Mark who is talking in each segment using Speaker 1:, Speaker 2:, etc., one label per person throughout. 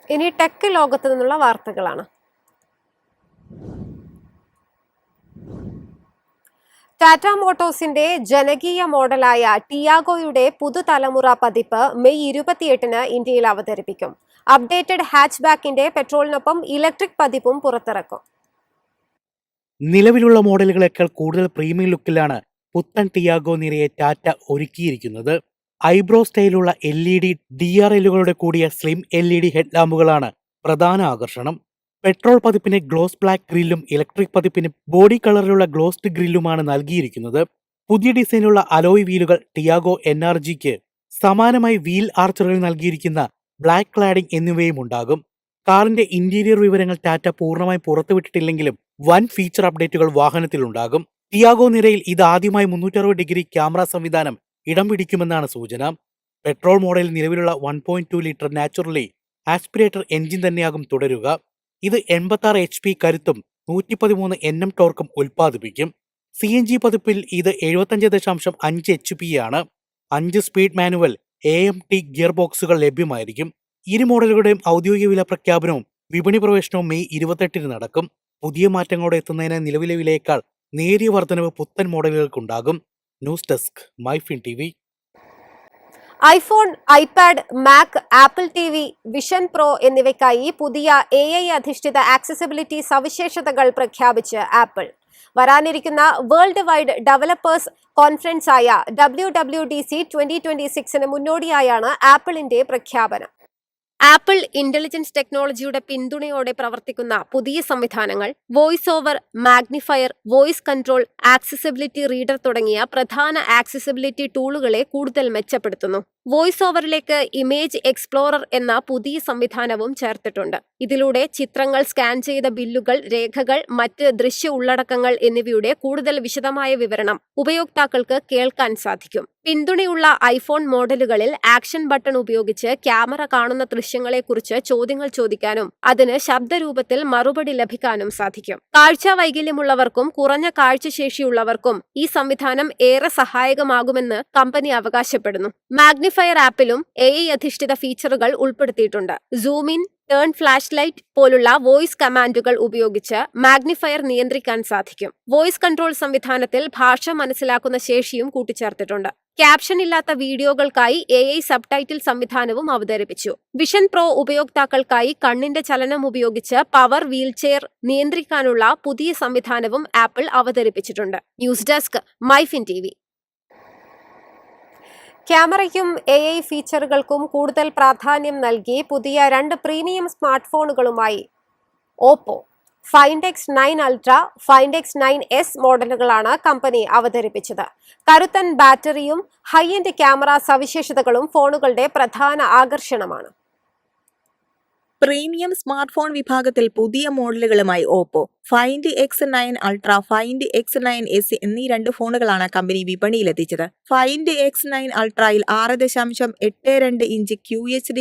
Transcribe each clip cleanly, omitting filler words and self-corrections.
Speaker 1: ഇനി ടെക് ലോകത്തു നിന്നുള്ള വാർത്തകളാണ്. ടാറ്റ മോട്ടോഴ്സിന്റെ ജനകീയ മോഡലായ ടിയാഗോയുടെ പുതുതലമുറ പതിപ്പ് മെയ് 28-ന് ഇന്ത്യയിൽ അവതരിപ്പിക്കും. അപ്ഡേറ്റഡ് ഹാച്ച്ബാക്കിന്റെ പെട്രോളിനൊപ്പം ഇലക്ട്രിക് പതിപ്പും പുറത്തിറക്കും.
Speaker 2: നിലവിലുള്ള മോഡലുകളേക്കാൾ കൂടുതൽ പ്രീമിയം ലുക്കിലാണ് പുത്തൻ ടിയാഗോ നിരയെ ടാറ്റ ഒരുക്കിയിരിക്കുന്നത്. ഐബ്രോ സ്റ്റൈലുള്ള LED DRLകളുടെ കൂടിയ സ്ലിം LED ഹെഡ്ലാമ്പുകളാണ് പ്രധാന ആകർഷണം. പെട്രോൾ പതിപ്പിന് ഗ്ലോസ് ബ്ലാക്ക് ഗ്രില്ലും ഇലക്ട്രിക് പതിപ്പിന് ബോഡി കളറിലുള്ള ഗ്ലോസ്ഡ് ഗ്രില്ലുമാണ് നൽകിയിരിക്കുന്നത്. പുതിയ ഡിസൈനുള്ള അലോയ് വീലുകൾ ടിയാഗോ NRGക്ക് സമാനമായി വീൽ ആർച്ചറുകൾ നൽകിയിരിക്കുന്ന ബ്ലാക്ക് ക്ലാഡിംഗ് എന്നിവയും ഉണ്ടാകും. കാറിന്റെ ഇന്റീരിയർ വിവരങ്ങൾ ടാറ്റ പൂർണ്ണമായി പുറത്തുവിട്ടിട്ടില്ലെങ്കിലും വൻ ഫീച്ചർ അപ്ഡേറ്റുകൾ വാഹനത്തിലുണ്ടാകും. ടിയാഗോ നിരയിൽ ഇതാദ്യമായി 360 ഡിഗ്രി ക്യാമറ സംവിധാനം ഇടം പിടിക്കുമെന്നാണ് സൂചന. പെട്രോൾ മോഡലിൽ നിലവിലുള്ള 1.2 ലിറ്റർ നാച്ചുറലി ആസ്പിരേറ്റർ എഞ്ചിൻ തന്നെയാകും തുടരുക. ഇത് 86 HP കരുത്തും 113 Nm ടോർക്കും ഉൽപ്പാദിപ്പിക്കും. CNG പതിപ്പിൽ ഇത് 75.5 HP ആണ്. 5 സ്പീഡ് മാനുവൽ AMT ഗിയർ ബോക്സുകൾ ലഭ്യമായിരിക്കും. ഇരു മോഡലുകളുടെയും ഔദ്യോഗിക വില പ്രഖ്യാപനവും വിപണി പ്രവേശനവും മെയ് 28-ന് നടക്കും. പുതിയ മാറ്റങ്ങളോടെ എത്തുന്നതിന് നിലവിലെ വിലയേക്കാൾ നേരിയ വർധനവ് പുത്തൻ മോഡലുകൾക്കുണ്ടാകും. News desk MyFin TV.
Speaker 1: IPhone, iPad, Mac, Apple TV, vision pro എന്നിവയ്ക്കായി പുതിയ AI അധിഷ്ഠിത ആക്സസിബിലിറ്റി സവിശേഷതകൾ പ്രഖ്യാപിച്ച് ആപ്പിൾ. വരാനിരിക്കുന്ന വേൾഡ് വൈഡ് ഡെവലപ്പേഴ്സ് കോൺഫറൻസായ WWDC 2026-ന് മുന്നോടിയായാണ് ആപ്പിളിന്റെ പ്രഖ്യാപനം. ആപ്പിൾ ഇന്റലിജൻസ് ടെക്നോളജിയുടെ പിന്തുണയോടെ പ്രവർത്തിക്കുന്ന പുതിയ സംവിധാനങ്ങൾ voice over, magnifier, voice control, accessibility reader തുടങ്ങിയ പ്രധാന ആക്സസിബിലിറ്റി ടൂളുകളെ കൂടുതൽ മെച്ചപ്പെടുത്തുന്നു. വോയിസ് ഓവറിലേക്ക് ഇമേജ് എക്സ്പ്ലോറർ എന്ന പുതിയ സംവിധാനവും ചേർത്തിട്ടുണ്ട്. ഇതിലൂടെ ചിത്രങ്ങൾ സ്കാൻ ചെയ്ത ബില്ലുകൾ, രേഖകൾ, മറ്റ് ദൃശ്യ ഉള്ളടക്കങ്ങൾ എന്നിവയുടെ കൂടുതൽ വിശദമായ വിവരണം ഉപയോക്താക്കൾക്ക് കേൾക്കാൻ സാധിക്കും. പിന്തുണയുള്ള ഐഫോൺ മോഡലുകളിൽ ആക്ഷൻ ബട്ടൺ ഉപയോഗിച്ച് ക്യാമറ കാണുന്ന ദൃശ്യങ്ങളെക്കുറിച്ച് ചോദ്യങ്ങൾ ചോദിക്കാനും അതിന് ശബ്ദരൂപത്തിൽ മറുപടി ലഭിക്കാനും സാധിക്കും. കാഴ്ച വൈകല്യമുള്ളവർക്കും കുറഞ്ഞ കാഴ്ചശേഷിയുള്ളവർക്കും ഈ സംവിധാനം ഏറെ സഹായകമാകുമെന്ന് കമ്പനി അവകാശപ്പെടുന്നു. മാഗ്നിഫയർ ആപ്പിലും AI അധിഷ്ഠിത ഫീച്ചറുകൾ ഉൾപ്പെടുത്തിയിട്ടുണ്ട്. Zoom in, turn flash light പോലുള്ള വോയിസ് കമാൻഡുകൾ ഉപയോഗിച്ച് മാഗ്നിഫയർ നിയന്ത്രിക്കാൻ സാധിക്കും. വോയിസ് കൺട്രോൾ സംവിധാനത്തിൽ ഭാഷ മനസ്സിലാക്കുന്ന ശേഷിയും കൂട്ടിച്ചേർത്തിട്ടുണ്ട്. ക്യാപ്ഷൻ ഇല്ലാത്ത വീഡിയോകൾക്കായി AI സബ്ടൈറ്റിൽ സംവിധാനവും അവതരിപ്പിച്ചു. വിഷൻ പ്രോ ഉപയോക്താക്കൾക്കായി കണ്ണിന്റെ ചലനം ഉപയോഗിച്ച് പവർ വീൽചെയർ നിയന്ത്രിക്കാനുള്ള പുതിയ സംവിധാനവും ആപ്പിൾ അവതരിപ്പിച്ചിട്ടുണ്ട്. News desk MyFin TV. ക്യാമറയ്ക്കും AI ഫീച്ചറുകൾക്കും കൂടുതൽ പ്രാധാന്യം നൽകി പുതിയ 2 പ്രീമിയം സ്മാർട്ട് ഫോണുകളുമായി Oppo. Find X9 Ultra, find X9s മോഡലുകളാണ് കമ്പനി അവതരിപ്പിച്ചത്. കരുത്തൻ ബാറ്ററിയും ഹൈ എൻഡ് ക്യാമറ സവിശേഷതകളും ഫോണുകളുടെ പ്രധാന ആകർഷണമാണ്.
Speaker 3: പ്രീമിയം സ്മാർട്ട് ഫോൺ വിഭാഗത്തിൽ പുതിയ മോഡലുകളുമായി Oppo. Find X9 Ultra, find X9s എന്നീ 2 ഫോണുകളാണ് കമ്പനി വിപണിയിലെത്തിച്ചത്. ഫൈൻഡ് X9 Ultraയിൽ 6.82 inch QHD+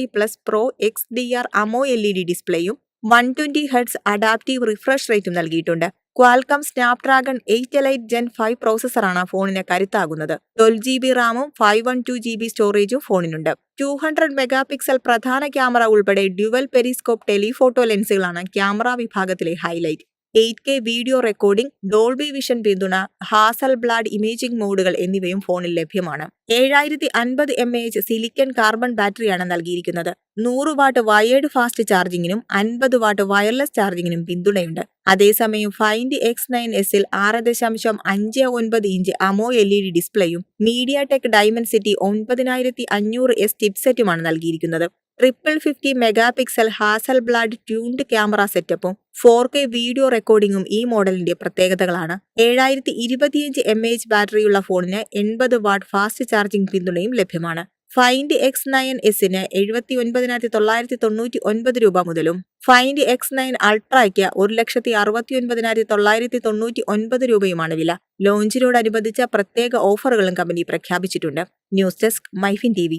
Speaker 3: Pro XDR AMOLED ഡിസ്പ്ലേയും 120 Hz അഡാപ്റ്റീവ് റിഫ്രഷ് റേറ്റും നൽകിയിട്ടുണ്ട്. ക്വാൽകം സ്നാപ്ഡ്രാഗൺ 8 Elite Gen 5 പ്രോസസറാണ് ഫോണിന് കരുത്താകുന്നത്. 12GB റാമും 512GB സ്റ്റോറേജും ഫോണിനുണ്ട്. 200 മെഗാപിക്സൽ പ്രധാന ക്യാമറ ഉൾപ്പെടെ ഡ്യുവൽ പെരിസ്കോപ്പ് ടെലിഫോട്ടോ ലെൻസുകളാണ് ക്യാമറ വിഭാഗത്തിലെ highlight. 8K video recording, Dolby vision പിന്തുണ, ഹാസൽബ്ലാഡ് ഇമേജിംഗ് മോഡുകൾ എന്നിവയും ഫോണിൽ ലഭ്യമാണ്. 7050 mAh സിലിക്കൺ കാർബൺ ബാറ്ററിയാണ് നൽകിയിരിക്കുന്നത്. 100 വാട്ട് വയേർഡ് ഫാസ്റ്റ് ചാർജിങ്ങിനും 50 വാട്ട് വയർലെസ് ചാർജിങ്ങിനും പിന്തുണയുണ്ട്. അതേസമയം ഫൈൻഡ് X9sൽ 6.59 ഇഞ്ച് AMOLED ഡിസ്പ്ലേയും മീഡിയാടെക് ഡൈമെൻസിറ്റി 9500S ചിപ്സെറ്റുമാണ് നൽകിയിരിക്കുന്നത്. 50 മെഗാപിക്സൽ ഹാസൽബ്ലാഡ് ട്യൂൺഡ് ക്യാമറ സെറ്റപ്പും 4K വീഡിയോ റെക്കോർഡിംഗും ഈ മോഡലിന്റെ പ്രത്യേകതകളാണ്. 7025 mAh ബാറ്ററിയുള്ള ഫോണിന് 80 വാട്ട് ഫാസ്റ്റ് ചാർജിംഗ് പിന്തുണയും ലഭ്യമാണ്. ഫൈൻഡ് X9sന് 79,999 രൂപ മുതലും ഫൈൻഡ് X9 Ultraയ്ക്ക് 1,69,999 രൂപയുമാണ് വില. ലോഞ്ചിനോടനുബന്ധിച്ച പ്രത്യേക ഓഫറുകളും കമ്പനി പ്രഖ്യാപിച്ചിട്ടുണ്ട്. News desk MyFin TV.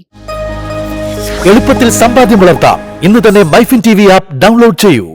Speaker 4: എളുപ്പത്തിൽ സമ്പാദ്യം വളർത്താം. ഇന്ന് തന്നെ മൈഫിൻ TV ആപ്പ് ഡൗൺലോഡ് ചെയ്യൂ.